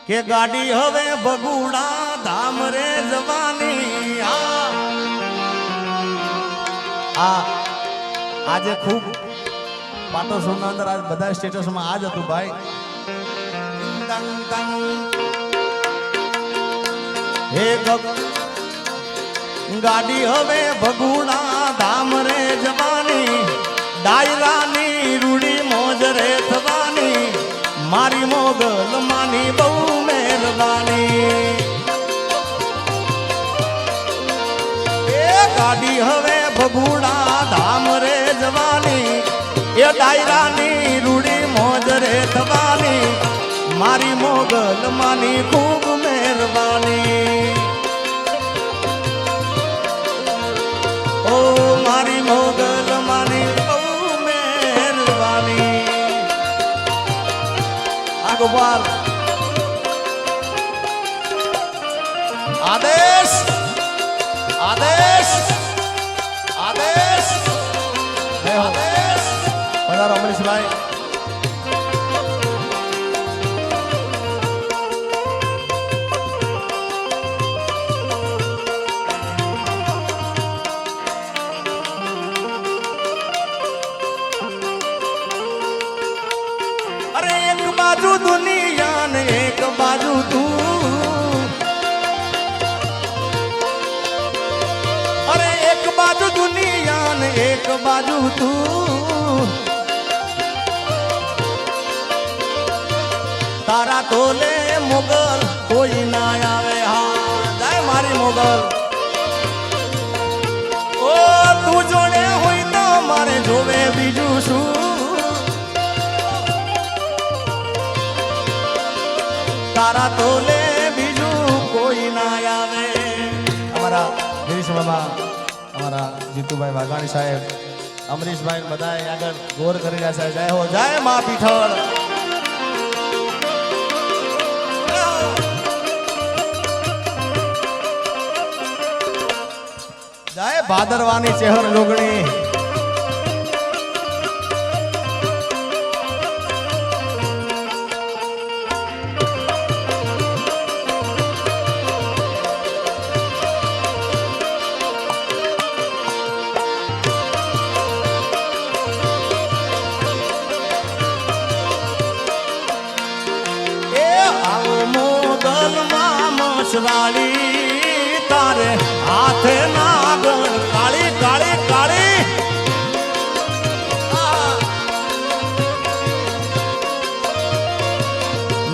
કે ગાડી હવે બગુડા ધામ રે જવાની આજે ખૂબ પાટો સોના અંદર આજ બધા સ્ટેટસમાં આજ હતું ભાઈ હે ગાડી હવે બગુડા ધામ રે જવાની ડાયરાની રૂડી મોજ રે થવાની મારી મોગલ માની બહુ મહેરબાની એ ગાડી હવે બગુડા ધામ રે જવાની એ ડાયરાની રૂડી મોજ રે થવાની મારી મોગલ માની ખૂબ મહેરબાની ઓ મારી મોગલ માની બહુ મહેરબાની ગોપાલ આદેશ આદેશ આદેશ આદેશ પધારો અમરીશભાઈ અરે એક બાજુ દુનિયા ને એક બાજુ તું અરે એક બાજુ દુનિયા ને એક બાજુ તું તારા તોલે મોગલ કોઈ ના આવે હા જાય મારી મોગલ ઓ તું જોડે હોય તો મારે જોવે બીજું શું તારા તોલે બીજું કોઈ ના આવે અમારા ગિરીશ મામા અમારા જીતુભાઈ વાઘાણી સાહેબ અમરીશભાઈ બધા આગળ ગોર કરી રહ્યા છે જય હો જય મા પીઠળ જય ભાદરવાની ચેહર જોગણી તારે હાથે નાગણ કાળી કાળી કાળી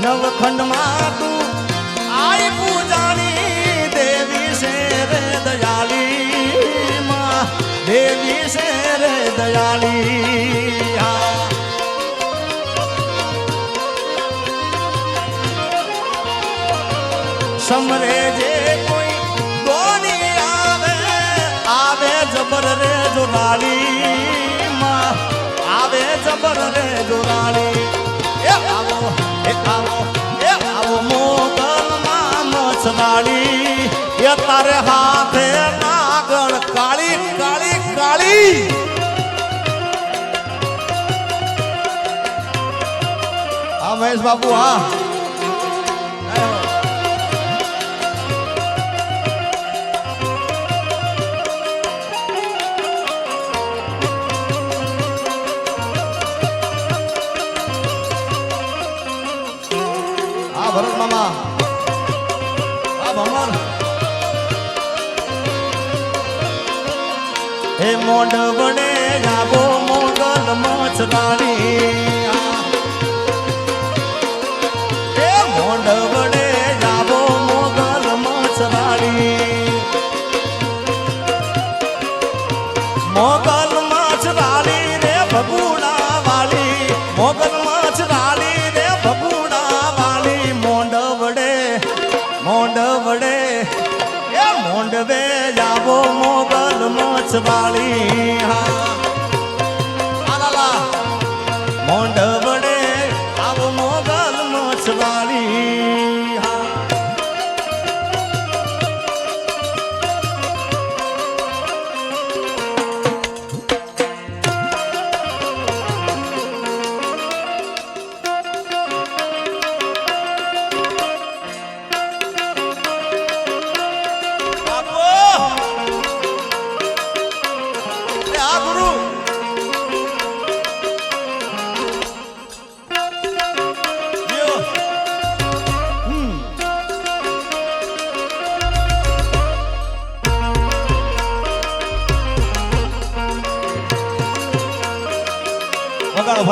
નવખંડમાં તું આઈ પૂજાની દેવી છે રે દયાળી માં દેવી છે રે દયાળી સમરે જે કોઈ ગોની આવે આવે જબર રે જોરાળી માં આવે જબર રે જોરાળી એ આવો મોગલ માં મછડાળી એ તારે હાથે નાગણ કાળી કાળી કાળી હા મહેશ બાબુ હા ભરત મામા આ ભમર હે મોઢ વડે જાબો મોગલ મછડાળી હે મોઢ વડે જાબો મોગલ મછડાળી મોગલ મછડાળી રે ભગુડા વાલી મોગલ મછડાળી રે ભગુડા મોંડ વડે એ મોંડવે જાવો મોગલ મછવાળી હા મોંડ વડે આવો મોગલ મછવાળી હા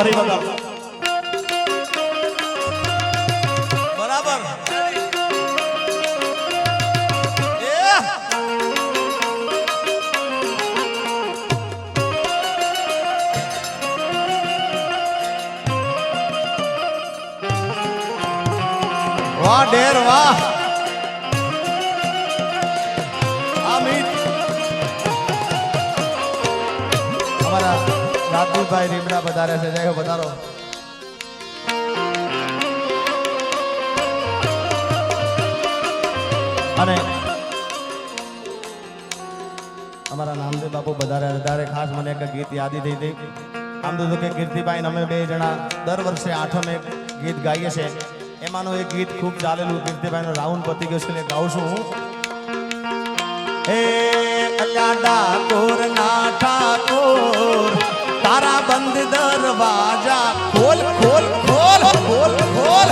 ફરી વખત બરાબર વાહ ડેર વાહ અમિત અમારા રાજદીપભાઈ રીબડા પધારે છે જય હો પધારો અને અમારા નામદેવ બાપુ પધાર્યા ત્યારે ખાસ મને એક ગીત યાદી થઈ હતી આમ તો કે કીર્તિભાઈ અમે બે જણા દર વર્ષે આઠમ એક ગીત ગાઈએ છીએ એમાંનું એક ગીત ખૂબ ચાલેલું કીર્તિભાઈનો રાઉન્ડ પતી ગયો છે ગાઉં છું હું હે અલ્યા ડાકોર ના ઠાકોર તારા બંધ દરવાજા ખોલ ખોલ ખોલ ખોલ ખોલ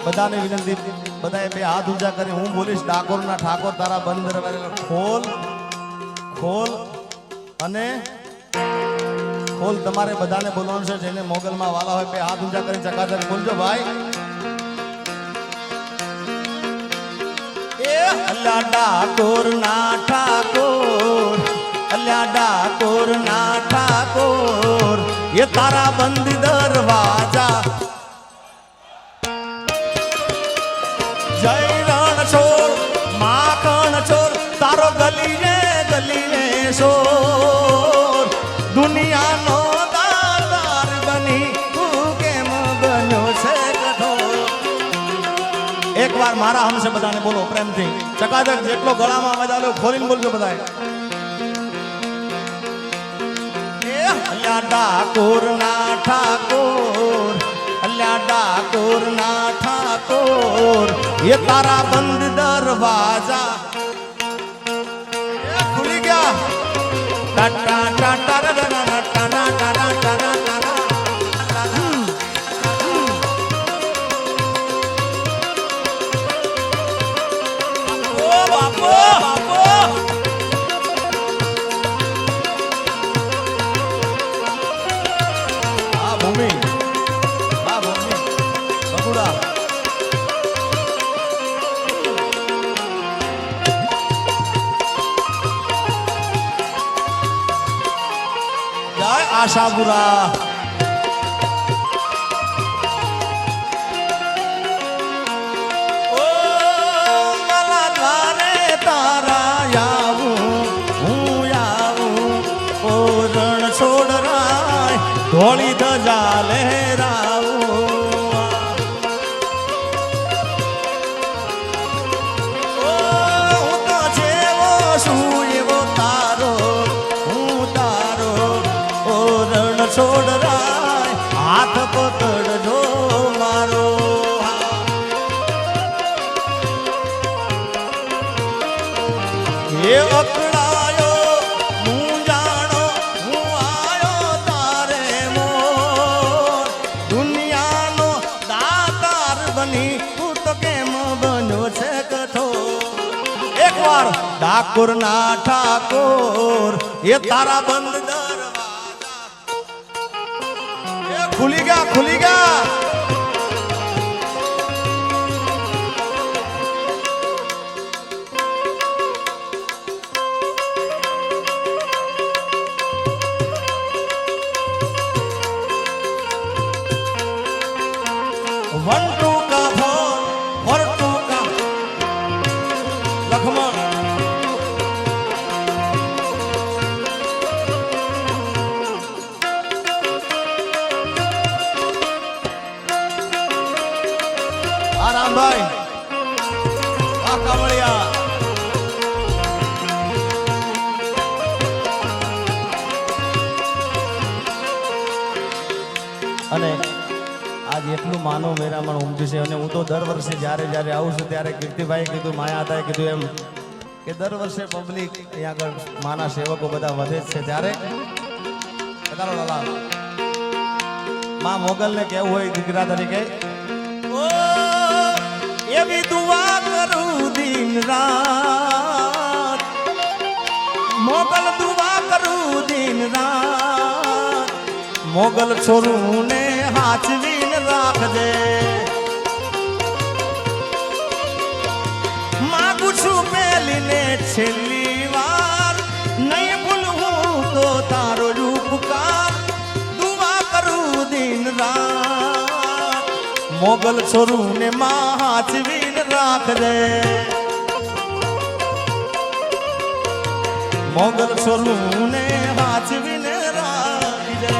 બધાને વિનંતી બધાએ બે હાથ ઊંચા કરી હું બોલીશ ડાકોર ના ઠાકોર તારા બંધ દરવાજા ખોલ ખોલ અને બોલ તમારે બધાને બોલવાનું છે જેને મોગલમાં વાલા હોય બે હાથ ઊંચા કરી ચકાચક બોલજો ભાઈ એ અલ્લા ડાકોર ના ઠાકોર અલ્લા ડાકોર ના ઠાકોર ये तारा बंद दरवाजा जय रण छोड़ माखण छोड़ तारो गली ने शोर दुनिया नो दातार बनी तू केम बन्यो छे कठोर एक बार मारा हमसे बधाने बोलो प्रेम थी चकाचक जेटलो गळामां अवाज आव्यो खोलीने बोलजो बधाए अल्ला डाकोर ना ठाकोर अल्ला डाकोर ना ठाकोर ये तारा बंद दरवाजा खुल गया टाटा टाटा टाटा टाटा टाटा टाटा ओ बापू बापू भूमि बगुड़ा जय आशापुरा ओ मला द्वारे तारा यावू हूँ यावू ओ रण छोड़ राय धोली धजा लहराऊ હું તો જેવો છું એવો તારો હું તારો ઓ રણ છોડ રાય હાથ પકડજો મારો એ અકળાયો ठाकुर ना ठाकुर ये तारा बंद दरवाजा ये खुली गया 1 2 का 4 2 का लखमण आराम भाई आ कावड़िया અને આજ એટલું માનો મેરામણ ઉમટ્યું છે અને હું તો દર વર્ષે જ્યારે આવું છું ત્યારે કીર્તિભાઈ કીધું માયા હતાએ કીધું એમ કે દર વર્ષે પબ્લિક અહીંયા આગળ માના સેવકો બધા વધે છે ત્યારે પધારો લાલા માં મોગલને કેવું હોય દીકરા તરીકે ઓ એવી દુઆ કરું દિન રાત મોગલ દુવા કરું દિન રાત મોગલ છોરું ને હાચવીને રાખજે માગું છું પેલી ને છેલ્લી વાર નહીં ભૂલવું તો તારો ઉપકાર દુવા કરું દિન રાત મોગલ છોરું ને માં હાચવીને રાખજે મોગલ છોરું ને હાચવીને રાખજે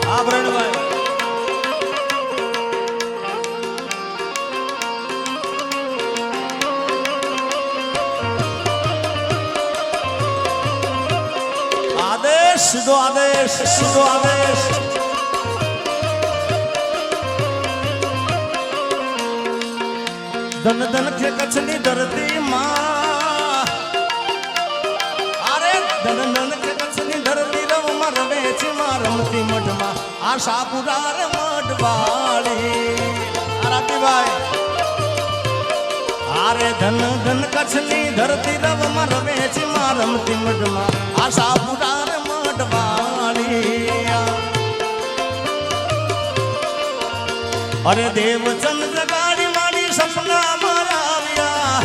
આભરણભાઈ સીધો આદેશ સીધો આદેશ ધન ધન કે કચ્છની ધરતી માં અરે ધન ધન કે કચ્છની ધરતી રવમાં રવે છે માં રમતી મઢમાં આશાપુરા રે મઢવાળી આરાતીભાઈ અરે ધન ધન કચ્છની ધરતી રવમાં રવે છે માં રમતી મઢમાં આશાપુરા રે અરે દેવચંદ જગાડી મારી સપના મારા આવ્યા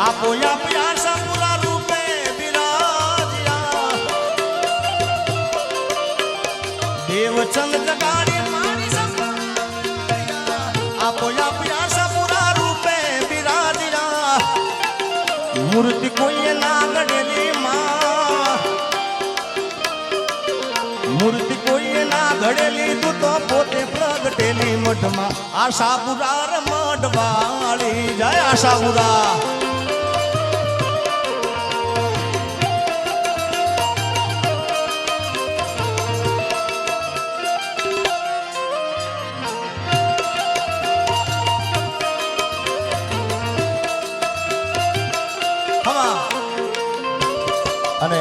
આપો આપ્યા સપુરા રૂપે બિરાજ્યા દેવચંદ જગાડી મારી સપના આપો આપ્યા સપુરા રૂપે બિરાજ્યા મૂર્તિ કોઈ ના ઘડેલી માં મૂર્તિ કોઈ ના ઘડેલી તું તો પોતે પ્રગટેલી મઠમાં આશાપુરા રે મઢવાળી જય આશાપુરા અને